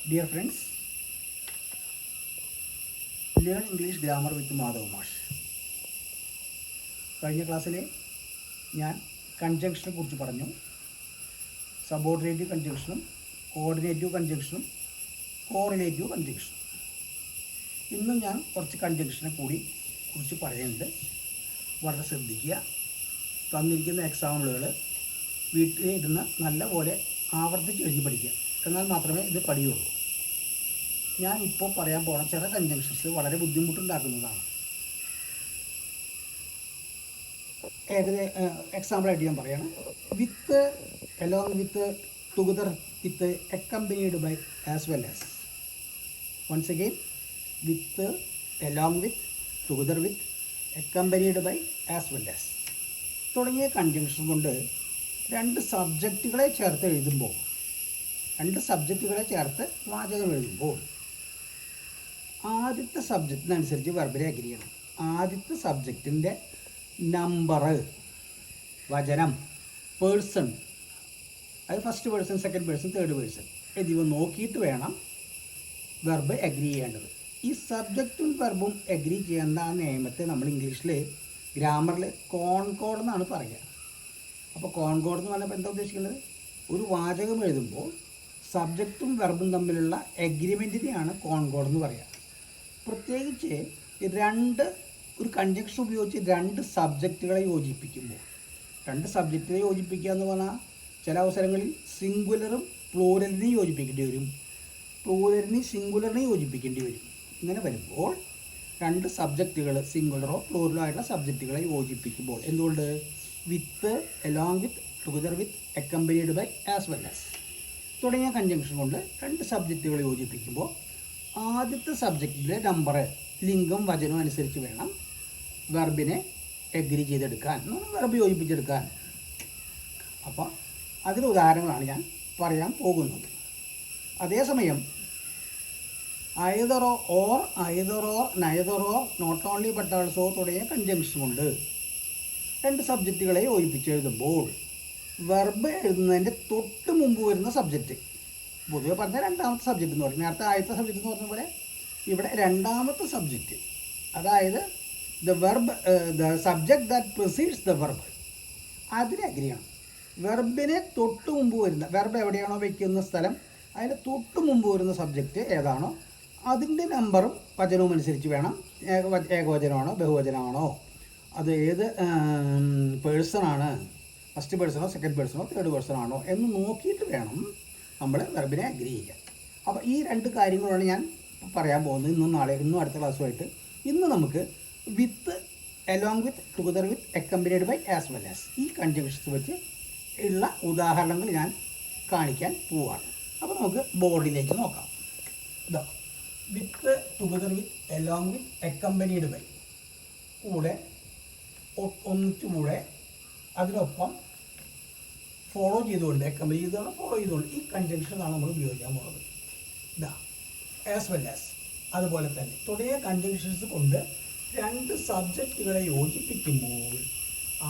Dear friends, learn English grammar with Madhav Mash. കഴിഞ്ഞ ക്ലാസ്സിൽ ഞാൻ കൺജങ്ഷനെ കുറിച്ച് പറഞ്ഞു. സബോർഡിനേറ്റീവ് കൺജങ്ഷനും കോർഡിനേറ്റീവ് കൺജങ്ഷനും കോറിലേറ്റീവ് കൺജങ്ഷനും. ഇന്നും ഞാൻ കുറച്ച് കൺജങ്ഷനെ കുറിച്ച് പറയുന്നുണ്ട്. വളരെ ശ്രദ്ധിക്കുക. തന്നിരിക്കുന്ന എക്സാമ്പിളുകൾ വീട്ടിലിരുന്ന് നല്ലപോലെ ആവർത്തിച്ച് എഴുതി പഠിക്കുക. എന്നാൽ മാത്രമേ ഇത് പഠിയുള്ളൂ. ഞാൻ ഇപ്പോൾ പറയാൻ പോണ ചില കൺജങ്ഷൻസ് വളരെ ബുദ്ധിമുട്ടുണ്ടാക്കുന്നതാണ്. എക്സാമ്പിളായിട്ട് ഞാൻ പറയണം. With, along with, together with, accompanied by, as well as. Once again, with, along with, together with, accompanied by, as well as തുടങ്ങിയ കൺജങ്ഷൻ കൊണ്ട് രണ്ട് സബ്ജക്റ്റുകളെ ചേർത്ത് വാചകം എഴുതുമ്പോൾ ആദ്യത്തെ സബ്ജക്റ്റിനനുസരിച്ച് വെർബിനെ അഗ്രി ചെയ്യണം. ആദ്യത്തെ സബ്ജക്റ്റിൻ്റെ നമ്പർ, വചനം, പേഴ്സൺ, അത് first person, second person, third person എന്നിവ നോക്കിയിട്ട് വേണം വെർബ് അഗ്രി ചെയ്യേണ്ടത്. ഈ സബ്ജക്റ്റും വെർബും അഗ്രി ചെയ്യുന്ന ആ നിയമത്തെ നമ്മൾ ഇംഗ്ലീഷിൽ ഗ്രാമറിൽ കോൺകോർഡ് എന്നാണ് പറയുക. അപ്പോൾ കോൺകോർഡ് എന്ന് പറഞ്ഞപ്പോൾ എന്താ ഉദ്ദേശിക്കുന്നത്? ഒരു വാചകം എഴുതുമ്പോൾ സബ്ജക്റ്റും വെർബും തമ്മിലുള്ള എഗ്രിമെൻറ്റിനെയാണ് കോൺകോർഡ് എന്ന് പറയുക. പ്രത്യേകിച്ച് ഒരു കൺജങ്ഷൻ ഉപയോഗിച്ച് രണ്ട് സബ്ജക്റ്റുകളെ യോജിപ്പിക്കുമ്പോൾ, യോജിപ്പിക്കുക എന്ന് പറഞ്ഞാൽ ചില അവസരങ്ങളിൽ സിംഗുലറും പ്ലൂരലിനെയും യോജിപ്പിക്കേണ്ടി വരും, പ്ലൂരലിനെയും സിംഗുലറിനെയും യോജിപ്പിക്കേണ്ടി വരും. ഇങ്ങനെ വരുമ്പോൾ രണ്ട് സബ്ജക്റ്റുകൾ, സിംഗുലറോ പ്ലൂറലോ ആയിട്ടുള്ള സബ്ജക്റ്റുകളെ യോജിപ്പിക്കുമ്പോൾ എന്തുകൊണ്ട്? With, along with, together with, accompanied by, as well as തുടങ്ങിയ കൺജങ്ഷൻ കൊണ്ട് രണ്ട് സബ്ജക്റ്റുകൾ യോജിപ്പിക്കുമ്പോൾ ആദ്യത്തെ സബ്ജക്റ്റിൻ്റെ നമ്പർ, ലിംഗം, വചനവും അനുസരിച്ച് വേണം വെർബിനെ എഗ്രി ചെയ്തെടുക്കാൻ, വെർബ് യോജിപ്പിച്ചെടുക്കാൻ. അപ്പോൾ അതിന് ഉദാഹരണങ്ങളാണ് ഞാൻ പറയാൻ പോകുന്നത്. അതേസമയം either or, neither or, not only but also തുടങ്ങിയ കൺജങ്ഷൻ കൊണ്ട് രണ്ട് സബ്ജക്റ്റുകളെ യോജിപ്പിച്ചെഴുതുമ്പോൾ വെർബ് എഴുതുന്നതിൻ്റെ തൊട്ട് മുമ്പ് വരുന്ന സബ്ജക്റ്റ്, പൊതുവെ പറഞ്ഞാൽ രണ്ടാമത്തെ സബ്ജക്റ്റ് എന്ന് പറയും. നേരത്തെ ആദ്യത്തെ സബ്ജക്റ്റ് എന്ന് പറഞ്ഞ പോലെ ഇവിടെ രണ്ടാമത്തെ സബ്ജക്റ്റ്, അതായത് the subject that precedes the verb, അതിനെ അഗ്രി ചെയ്യണം. വെർബിനെ തൊട്ട് മുമ്പ് വരുന്ന, വെർബ് എവിടെയാണോ വയ്ക്കുന്ന സ്ഥലം അതിൻ്റെ തൊട്ട് മുമ്പ് വരുന്ന സബ്ജക്റ്റ് ഏതാണോ അതിൻ്റെ നമ്പറും വചനവും അനുസരിച്ച് വേണം. ഏകവചനമാണോ ബഹുവചനമാണോ, അത് ഏത് പേഴ്സണാണ്, ഫസ്റ്റ് പേഴ്സണോ സെക്കൻഡ് പേഴ്സണോ തേർഡ് പേഴ്സൺ ആണോ എന്ന് നോക്കിയിട്ട് വേണം നമ്മൾ വെർബിനെ അഗ്രി ചെയ്യാൻ. അപ്പോൾ ഈ രണ്ട് കാര്യങ്ങളാണ് ഞാൻ പറയാൻ പോകുന്നത് ഇന്നും അടുത്ത ക്ലാസ്സുമായിട്ട്. ഇന്ന് നമുക്ക് with, along with, together with, accompanied by, as well as ഈ കൺജങ്ഷൻസ് വെച്ച് ഉള്ള ഉദാഹരണങ്ങൾ ഞാൻ കാണിക്കാൻ പോവാണ്. അപ്പോൾ നമുക്ക് ബോർഡിലേക്ക് നോക്കാം. ഇതാ, with, together with, along with, accompanied by കൂടെ ഒന്നിച്ചുകൂടെ അതിനൊപ്പം ഫോളോ ചെയ്തുകൊണ്ട്, അക്കമ്പനി ചെയ്തുകൊണ്ട് ഫോളോ ചെയ്തുകൊണ്ട് ഈ കൺജങ്ഷനാണ് നമ്മൾ ഉപയോഗിക്കാൻ പോകുന്നത്. ഇതാ, ആസ് വെൽ ആസ് അതുപോലെ തന്നെ തുടങ്ങിയ കൺജങ്ഷൻസ് കൊണ്ട് രണ്ട് സബ്ജക്റ്റുകളെ യോജിപ്പിക്കുമ്പോൾ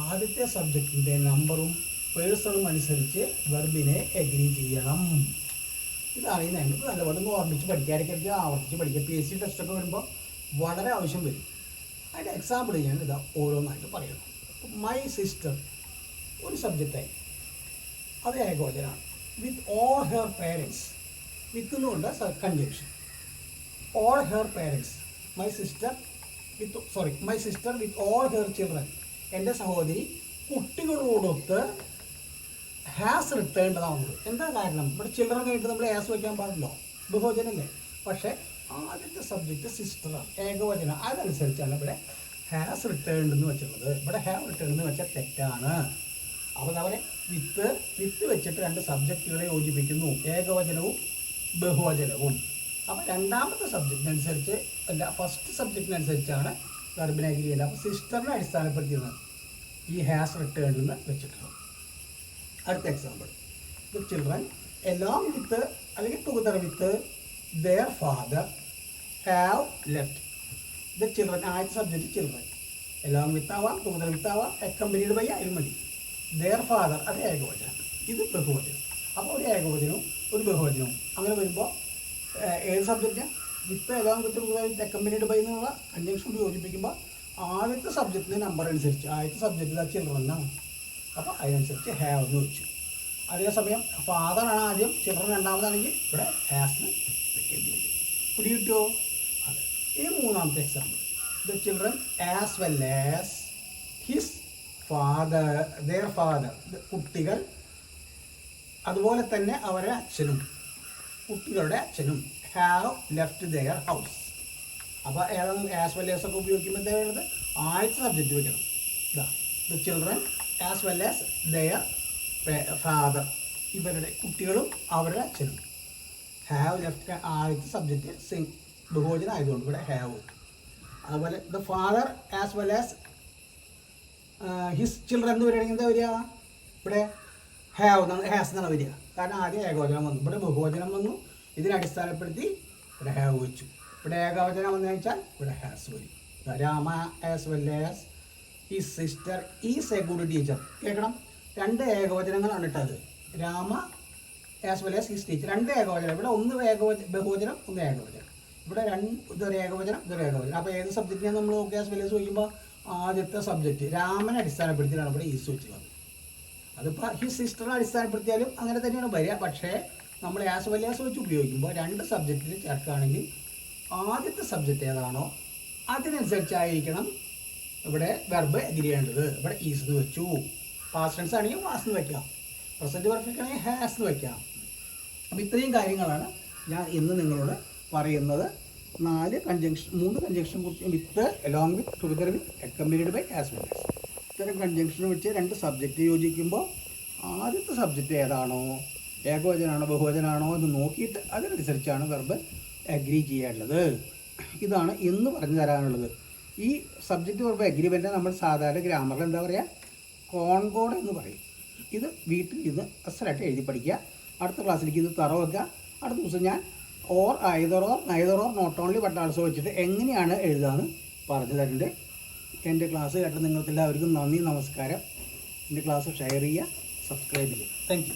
ആദ്യത്തെ സബ്ജക്റ്റിൻ്റെ നമ്പറും പേഴ്സണും അനുസരിച്ച് വെർബിനെ അഗ്രി ചെയ്യണം. ഇതാണ് ഈ നയം. നല്ലപോലെ ഓർമ്മിച്ച് പഠിക്കുക, ഇടയ്ക്കിടയ്ക്ക് ആവർത്തിച്ച് പഠിക്കുക. PSC ടെസ്റ്റൊക്കെ വരുമ്പോൾ വളരെ ആവശ്യം വരും. അതിൻ്റെ എക്സാമ്പിൾ ഞാൻ ഇതാ ഓരോന്നായിട്ട് പറയണം. മൈ സിസ്റ്റർ ഒരു സബ്ജക്റ്റായി, അത് ഏകവചനമാണ്. വിത്ത് ഓൾ ഹെർ പേരൻസ്, വിത്ത് എന്നുകൊണ്ട് conjunction. All her parents, my sister with all her children, എൻ്റെ സഹോദരി കുട്ടികളോടൊത്ത് ഹാസ് റിട്ടേൺഡാവുന്നത്. എന്താ കാരണം? ഇവിടെ ചിൽഡ്രൻ കഴിഞ്ഞിട്ട് നമ്മൾ ഹാസ് വയ്ക്കാൻ പാടില്ലോ, ബഹുവചനല്ലേ. പക്ഷേ ആദ്യത്തെ സബ്ജക്റ്റ് സിസ്റ്ററാണ്, ഏകവചനം. അതനുസരിച്ചാണ് ഇവിടെ ഹാസ് റിട്ടേൺഡ് എന്ന് വെച്ചിട്ടുള്ളത്. ഇവിടെ ഹാവ് റിട്ടേൺ എന്ന് വെച്ചാൽ തെറ്റാണ്. അപ്പോൾ അവരെ വിത്ത് വെച്ചിട്ട് രണ്ട് സബ്ജക്റ്റുകളെ യോജിപ്പിക്കുന്നു, ഏകവചനവും ബഹുവചനവും. അപ്പോൾ രണ്ടാമത്തെ സബ്ജക്റ്റിനനുസരിച്ച് ഫസ്റ്റ് സബ്ജക്റ്റിനനുസരിച്ചാണ് വെർബിനെ അഗ്രി ചെയ്യുന്നത്. അപ്പോൾ സിസ്റ്ററിനെ അടിസ്ഥാനപ്പെടുത്തിയാണ് ഈ ഹാസ് റിട്ടേൺഡ് എന്ന് വെച്ചിട്ടുള്ളത്. അടുത്ത example, the children along with അല്ലെങ്കിൽ together with their father have left. The children, ആദ്യത്തെ സബ്ജക്റ്റ് ചിൽഡ്രൻ, അലോങ് വിത്ത് ആവാം, ടുഗദർ വിത്ത് ആവാം, അക്കമ്പനീഡ് ബൈ ആയാലും മതി. their father അത് ഏകവചനം, ഇത് ബഹുവചനം. അപ്പോൾ ഒരു ഏകവചനവും ഒരു ബഹുവചനവും അങ്ങനെ വരുമ്പോൾ ഏത് സബ്ജക്റ്റ് വിത്ത് എല്ലാം വിത്ത് അക്കമ്പനിഡ് ബൈ എന്നുള്ള കൺജങ്ഷൻ യോജിപ്പിക്കുമ്പോൾ ആദ്യത്തെ സബ്ജക്റ്റിൻ്റെ നമ്പർ അനുസരിച്ച് ആദ്യത്തെ സബ്ജക്റ്റ് ചിൽഡ്രനാണ്, അപ്പോൾ അതിനനുസരിച്ച് ഹാവ് എന്ന് വെച്ചു. അതേസമയം ഫാദറാണ് ആദ്യം, ചിൽഡ്രൻ രണ്ടാമതാണെങ്കിൽ ഇവിടെ ഹാസ്ന്ന് വെക്കേണ്ടി വരും. പിടി കിട്ടുമോ? അതെ. ഇനി മൂന്നാമത്തെ example, the children as well as his father, their father, കുട്ടികൾ അതുപോലെ തന്നെ അവരുടെ അച്ഛനും, കുട്ടികളുടെ അച്ഛനും ഹാവ് ലെഫ്റ്റ് ദെയർ ഹൗസ്. അപ്പോൾ ഏതാണ് ആസ് വെൽ ആസ് ഒക്കെ ഉപയോഗിക്കുമ്പോൾ എന്താ ആദ്യത്തെ സബ്ജക്റ്റ് വെക്കണം. ഇതാ the children as well as there father, ഇവരുടെ കുട്ടികളും അവരുടെ അച്ഛനും ഹാവ് ലെഫ്റ്റ് ആദ്യത്തെ സബ്ജക്റ്റ് ബഹുവചനം ആയതുകൊണ്ട് ഇവിടെ ഹാവ്. അതുപോലെ the father as well as his children എന്ന് പറയുകയാണെങ്കിൽ എന്താ വരിക? ഇവിടെ ഹാസ് എന്നാണ് വരിക. കാരണം ആദ്യം ഏകവചനം വന്നു, ഇവിടെ ബഹുവചനം വന്നു, ഇതിനെ അടിസ്ഥാനപ്പെടുത്തി ഇവിടെ ഹാവ് വെച്ചു. ഇവിടെ ഏകവചനം വന്നു വെച്ചാൽ ഇവിടെ ഹാസ് വരും. Rama as well as his sister is A good teacher. കേൾക്കണം, രണ്ട് ഏകവചനങ്ങളാണ് ഇട്ടത്. Rama as well as his teacher, രണ്ട് ഏകവചനം. ഇവിടെ ഒന്ന് ബഹുവചനം, ഒന്ന് ഏകവചനം. ഇവിടെ ഇതൊരു ഏകവചനം, ഇതൊരു ഏകവചനം. അപ്പോൾ ഏത് സബ്ജക്റ്റിനാണ് നമ്മൾ നോക്കി ആസ് വെൽ ആസ് ചോദിക്കുമ്പോൾ ആദ്യത്തെ സബ്ജക്റ്റ് രാമനെ അടിസ്ഥാനപ്പെടുത്തിയാണ് ഇവിടെ ഈസ് വെച്ച് വന്നത്. അതിപ്പോൾ ഹിസ് സിസ്റ്ററിനെ അടിസ്ഥാനപ്പെടുത്തിയാലും അങ്ങനെ തന്നെയാണ് വരിക. പക്ഷേ നമ്മൾ ആസ് വെൽ ആസ് വെച്ച് ഉപയോഗിക്കുമ്പോൾ രണ്ട് സബ്ജക്റ്റിൽ ചേർക്കുകയാണെങ്കിൽ ആദ്യത്തെ സബ്ജക്റ്റ് ഏതാണോ അതിനനുസരിച്ചായിരിക്കണം ഇവിടെ വെർബ് എഗ്രി ചെയ്യേണ്ടത്. ഇവിടെ ഈസ് എന്ന് വെച്ചു. പാസ്റ്റ് ടെൻസ് ആണെങ്കിൽ വാസ് എന്ന് വയ്ക്കാം, പ്രസൻറ്റ് പെർഫെക്റ്റ് ആണെങ്കിൽ ഹാസ് എന്ന് വയ്ക്കാം. അപ്പോൾ ഇത്രയും കാര്യങ്ങളാണ് ഞാൻ ഇന്ന് നിങ്ങളോട് പറയുന്നത്. മൂന്ന് കൺജങ്ഷൻ കുറിച്ച് with, along with, together with, accompanied by, as well as. ഇത്തരം കൺജങ്ഷൻ വെച്ച് രണ്ട് സബ്ജക്റ്റ് യോജിക്കുമ്പോൾ ആദ്യത്തെ സബ്ജക്റ്റ് ഏതാണോ, ഏകവചനാണോ ബഹുവചനാണോ എന്ന് നോക്കിയിട്ട് അതിനനുസരിച്ചാണ് വെർബ് അഗ്രി ചെയ്യേണ്ടത്. ഇതാണ് ഇന്ന് പറഞ്ഞു തരാനുള്ളത്. ഈ സബ്ജക്റ്റ് വെർബ് അഗ്രിമെൻറ്റ് നമ്മൾ സാധാരണ ഗ്രാമറിൽ എന്താ പറയുക, കോൺകോഡ് എന്ന് പറയും. ഇത് വീട്ടിൽ ഇത് അസലായിട്ട് എഴുതി പഠിക്കുക. അടുത്ത ക്ലാസ്സിലേക്ക് ഇത് തറ വെക്കുക. അടുത്ത ദിവസം ഞാൻ or either or neither or not only but also വെച്ചിട്ട് എങ്ങനെയാണ് എഴുതാമെന്ന് പറഞ്ഞു തരുന്നുണ്ട്. എൻ്റെ ക്ലാസ് കേട്ട നിങ്ങൾക്ക് എല്ലാവർക്കും നന്ദി, നമസ്കാരം. എൻ്റെ ക്ലാസ് ഷെയർ ചെയ്യുക, സബ്സ്ക്രൈബ് ചെയ്യുക. Thank you.